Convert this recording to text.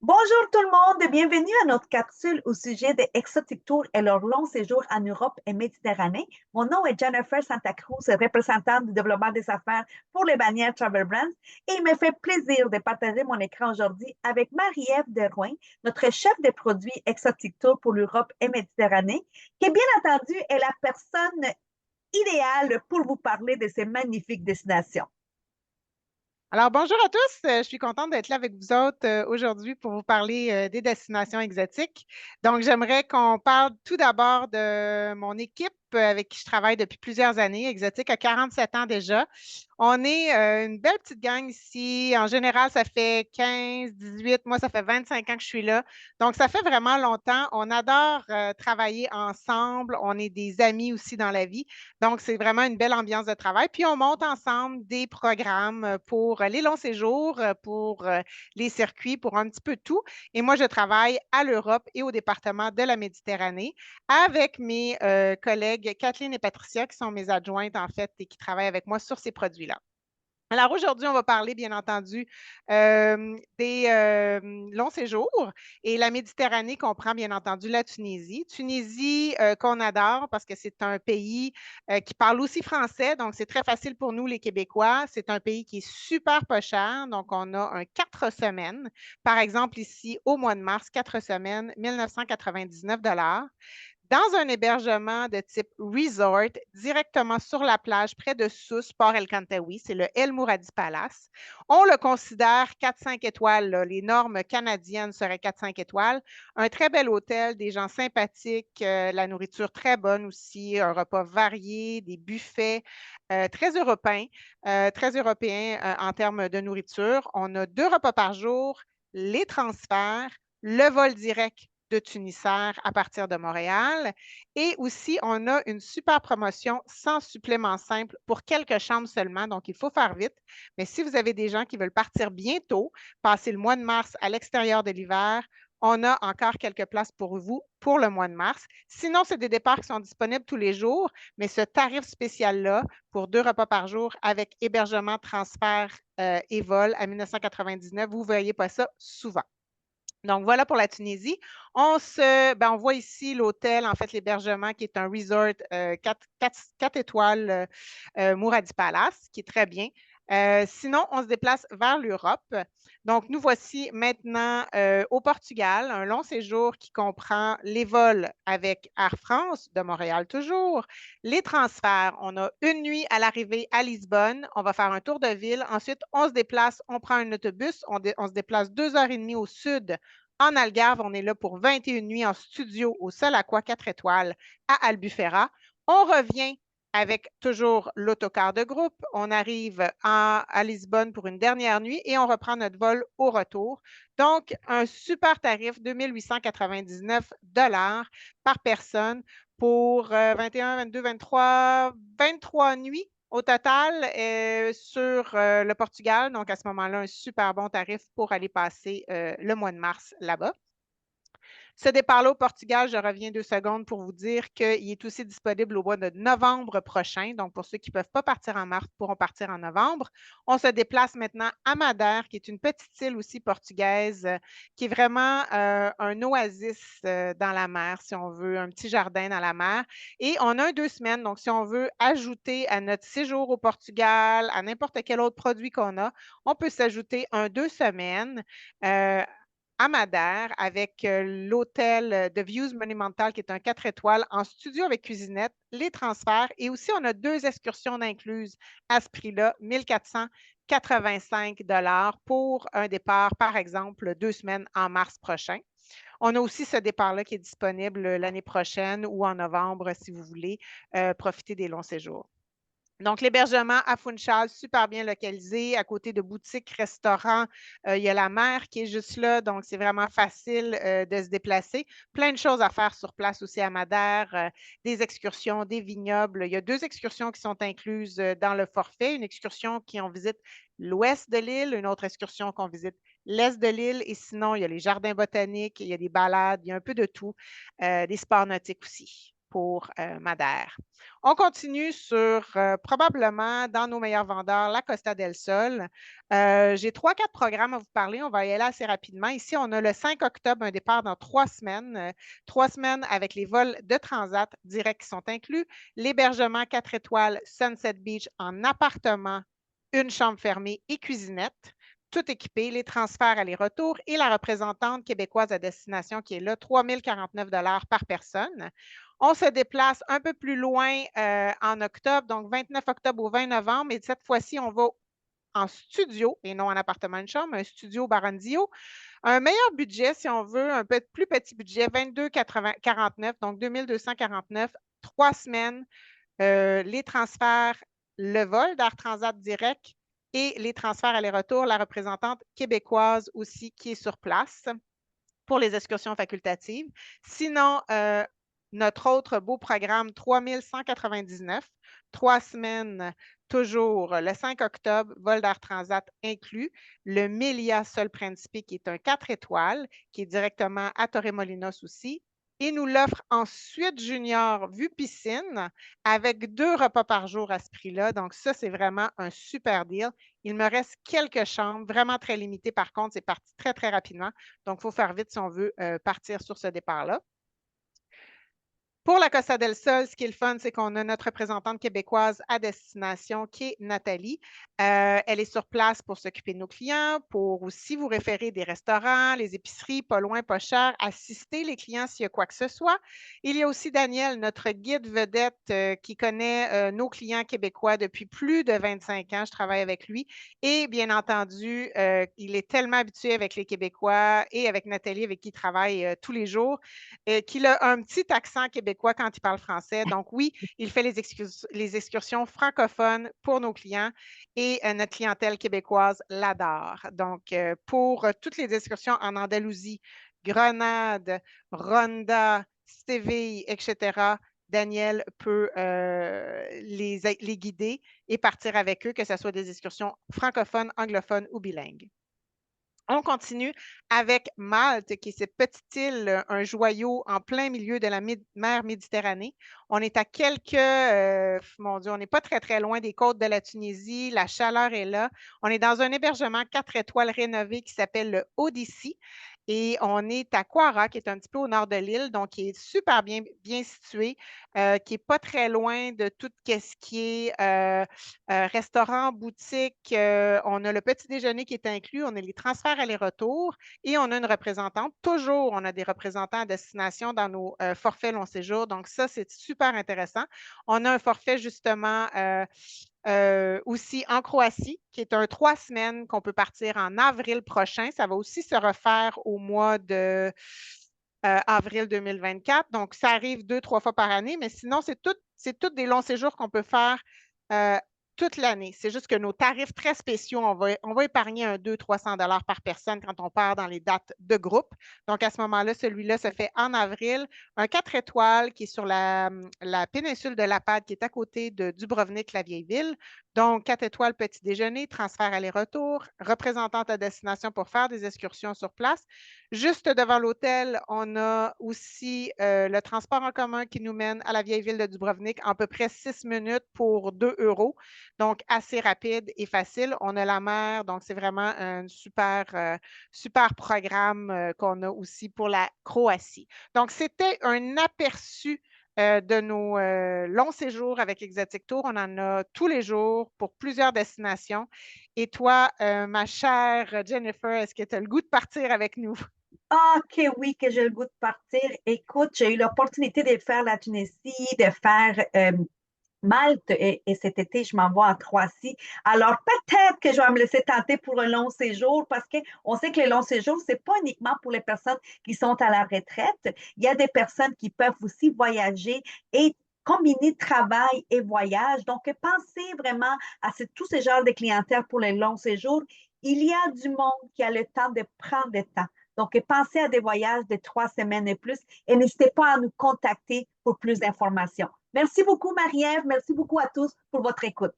Bonjour tout le monde, bienvenue à notre capsule au sujet des Exotic Tours et leur long séjour en Europe et Méditerranée. Mon nom est Jennifer Santa Cruz, représentante du développement des affaires pour les bannières Travel Brands, et il me fait plaisir de partager mon écran aujourd'hui avec Marie-Ève Derouin, notre chef de produits Exotic Tours pour l'Europe et Méditerranée, qui bien entendu est la personne idéale pour vous parler de ces magnifiques destinations. Alors, bonjour à tous. Je suis contente d'être là avec vous autres aujourd'hui pour vous parler des destinations exotiques. Donc, j'aimerais qu'on parle tout d'abord de mon équipe avec qui je travaille depuis plusieurs années. Exotique a 47 ans déjà. On est une belle petite gang ici. En général, ça fait 15, 18. Moi, ça fait 25 ans que je suis là. Donc, ça fait vraiment longtemps. On adore travailler ensemble. On est des amis aussi dans la vie. Donc, c'est vraiment une belle ambiance de travail. Puis, on monte ensemble des programmes pour les longs séjours, pour les circuits, pour un petit peu tout. Et moi, je travaille à l'Europe et au département de la Méditerranée avec mes collègues Kathleen et Patricia, qui sont mes adjointes, en fait, et qui travaillent avec moi sur ces produits-là. Alors aujourd'hui, on va parler, bien entendu, des longs séjours. Et la Méditerranée comprend, bien entendu, la Tunisie. Tunisie qu'on adore parce que c'est un pays qui parle aussi français. Donc, c'est très facile pour nous, les Québécois. C'est un pays qui est super pas cher. Donc, on a un 4 semaines. Par exemple, ici, au mois de mars, 4 semaines, 1999 dans un hébergement de type resort, directement sur la plage, près de Sousse, Port El Kantaoui. C'est le El Mouradi Palace. On le considère 4-5 étoiles, là. Les normes canadiennes seraient 4-5 étoiles. Un très bel hôtel, des gens sympathiques, la nourriture très bonne aussi, un repas varié, des buffets très européens en termes de nourriture. On a 2 repas par jour, les transferts, le vol direct de Tunisair à partir de Montréal. Et aussi, on a une super promotion sans supplément simple pour quelques chambres seulement. Donc, il faut faire vite. Mais si vous avez des gens qui veulent partir bientôt, passer le mois de mars à l'extérieur de l'hiver, on a encore quelques places pour vous pour le mois de mars. Sinon, c'est des départs qui sont disponibles tous les jours, mais ce tarif spécial-là pour 2 repas par jour avec hébergement, transfert et vol à 1999, vous ne voyez pas ça souvent. Donc, voilà pour la Tunisie. On voit ici l'hôtel, en fait, l'hébergement qui est un resort 4 étoiles Mouradi Palace, qui est très bien. Sinon, on se déplace vers l'Europe. Donc, nous voici maintenant au Portugal, un long séjour qui comprend les vols avec Air France, de Montréal toujours, les transferts. On a une nuit à l'arrivée à Lisbonne. On va faire un tour de ville. Ensuite, on se déplace, on prend un autobus. On se déplace 2 heures et demie au sud en Algarve. On est là pour 21 nuits en studio au Sol Aqua 4 étoiles à Albufeira. On revient avec toujours l'autocar de groupe. On arrive à Lisbonne pour une dernière nuit et on reprend notre vol au retour. Donc, un super tarif, 2 899 par personne pour 21, 22, 23, 23 nuits au total sur le Portugal. Donc, à ce moment-là, un super bon tarif pour aller passer le mois de mars là-bas. Ce départ-là au Portugal, je reviens 2 secondes pour vous dire qu'il est aussi disponible au mois de novembre prochain. Donc, pour ceux qui ne peuvent pas partir en mars, pourront partir en novembre. On se déplace maintenant à Madère, qui est une petite île aussi portugaise, qui est vraiment un oasis dans la mer, si on veut, un petit jardin dans la mer. Et on a 2 semaines. Donc, si on veut ajouter à notre séjour au Portugal, à n'importe quel autre produit qu'on a, on peut s'ajouter un 2 semaines. À Madère avec l'hôtel The Views Monumental qui est un 4 étoiles en studio avec cuisinette, les transferts et aussi on a 2 excursions d'incluses à ce prix-là, 1485 pour un départ, par exemple, 2 semaines en mars prochain. On a aussi ce départ-là qui est disponible l'année prochaine ou en novembre si vous voulez profiter des longs séjours. Donc, l'hébergement à Funchal, super bien localisé, à côté de boutiques, restaurants. Il y a la mer qui est juste là, donc c'est vraiment facile de se déplacer. Plein de choses à faire sur place aussi à Madère, des excursions, des vignobles. Il y a 2 excursions qui sont incluses dans le forfait. Une excursion qui on visite l'ouest de l'île, une autre excursion qu'on visite l'est de l'île. Et sinon, il y a les jardins botaniques, il y a des balades, il y a un peu de tout, des sports nautiques aussi. pour Madère. On continue sur probablement dans nos meilleurs vendeurs, la Costa del Sol. J'ai 3-4 programmes à vous parler. On va y aller assez rapidement. Ici, on a le 5 octobre, un départ dans 3 semaines. 3 semaines avec les vols de Transat directs qui sont inclus, l'hébergement 4 étoiles Sunset Beach en appartement, une chambre fermée et cuisinette, tout équipé, les transferts aller-retour et la représentante québécoise à destination qui est là, 3 049 $ par personne. On se déplace un peu plus loin en octobre, donc 29 octobre au 20 novembre, et cette fois-ci, on va en studio et non en appartement de chambre, un studio Barandio. Un meilleur budget, si on veut, un plus petit budget, 22,49, donc 2249, 3 semaines, les transferts, le vol d'Air Transat direct et les transferts aller-retour, la représentante québécoise aussi qui est sur place pour les excursions facultatives. Sinon, notre autre beau programme, 3 199, 3 semaines, toujours le 5 octobre, vol d'Air Transat inclus, le Melia Sol Principe qui est un 4 étoiles, qui est directement à Torremolinos aussi. Et nous l'offre en suite junior vue piscine avec 2 repas par jour à ce prix-là. Donc, ça, c'est vraiment un super deal. Il me reste quelques chambres, vraiment très limitées. Par contre, c'est parti très, très rapidement. Donc, il faut faire vite si on veut partir sur ce départ-là. Pour la Costa del Sol, ce qui est le fun, c'est qu'on a notre représentante québécoise à destination qui est Nathalie. Elle est sur place pour s'occuper de nos clients, pour aussi vous référer des restaurants, les épiceries, pas loin, pas cher, assister les clients s'il y a quoi que ce soit. Il y a aussi Daniel, notre guide vedette qui connaît nos clients québécois depuis plus de 25 ans. Je travaille avec lui. Et bien entendu, il est tellement habitué avec les Québécois et avec Nathalie, avec qui il travaille tous les jours, qu'il a un petit accent québécois quand il parle français. Donc oui, il fait les excursions francophones pour nos clients et notre clientèle québécoise l'adore. Donc, pour toutes les excursions en Andalousie, Grenade, Ronda, Séville, etc., Daniel peut les guider et partir avec eux, que ce soit des excursions francophones, anglophones ou bilingues. On continue avec Malte, qui est cette petite île, un joyau en plein milieu de la mer Méditerranée. On est à mon Dieu, on n'est pas très, très loin des côtes de la Tunisie. La chaleur est là. On est dans un hébergement 4 étoiles rénové qui s'appelle le Odyssey. Et on est à Kwara, qui est un petit peu au nord de l'île, donc qui est super bien situé, qui n'est pas très loin de tout ce qui est restaurant, boutique. On a le petit déjeuner qui est inclus, on a les transferts aller-retour et on a une représentante. Toujours, on a des représentants à destination dans nos forfaits long séjour. Donc, ça, c'est super intéressant. On a un forfait, justement, aussi en Croatie, qui est un 3 semaines qu'on peut partir en avril prochain. Ça va aussi se refaire au mois de avril 2024. Donc, ça arrive 2-3 fois par année, mais sinon, c'est tous des longs séjours qu'on peut faire toute l'année. C'est juste que nos tarifs très spéciaux, on va épargner un 200-300 $ par personne quand on part dans les dates de groupe. Donc, à ce moment-là, celui-là se fait en avril. Un 4 étoiles qui est sur la péninsule de Lapad, qui est à côté de Dubrovnik, la vieille ville. Donc, 4 étoiles, petit déjeuner, transfert aller-retour, représentante à destination pour faire des excursions sur place. Juste devant l'hôtel, on a aussi le transport en commun qui nous mène à la vieille ville de Dubrovnik en à peu près 6 minutes pour 2 €. Donc, assez rapide et facile. On a la mer, donc c'est vraiment un super, super programme qu'on a aussi pour la Croatie. Donc, c'était un aperçu de nos longs séjours avec Exotic Tour. On en a tous les jours pour plusieurs destinations. Et toi, ma chère Jennifer, est-ce que tu as le goût de partir avec nous? Ah, que oui, que j'ai le goût de partir. Écoute, j'ai eu l'opportunité de faire la Tunisie, de faire Malte et cet été, je m'en vais en Croatie. Alors, peut-être que je vais me laisser tenter pour un long séjour parce qu'on sait que les longs séjours, c'est pas uniquement pour les personnes qui sont à la retraite. Il y a des personnes qui peuvent aussi voyager et combiner travail et voyage. Donc, pensez vraiment à tous ces genres de clientèle pour les longs séjours. Il y a du monde qui a le temps de prendre le temps. Donc, pensez à des voyages de 3 semaines et plus et n'hésitez pas à nous contacter pour plus d'informations. Merci beaucoup, Marie-Ève. Merci beaucoup à tous pour votre écoute.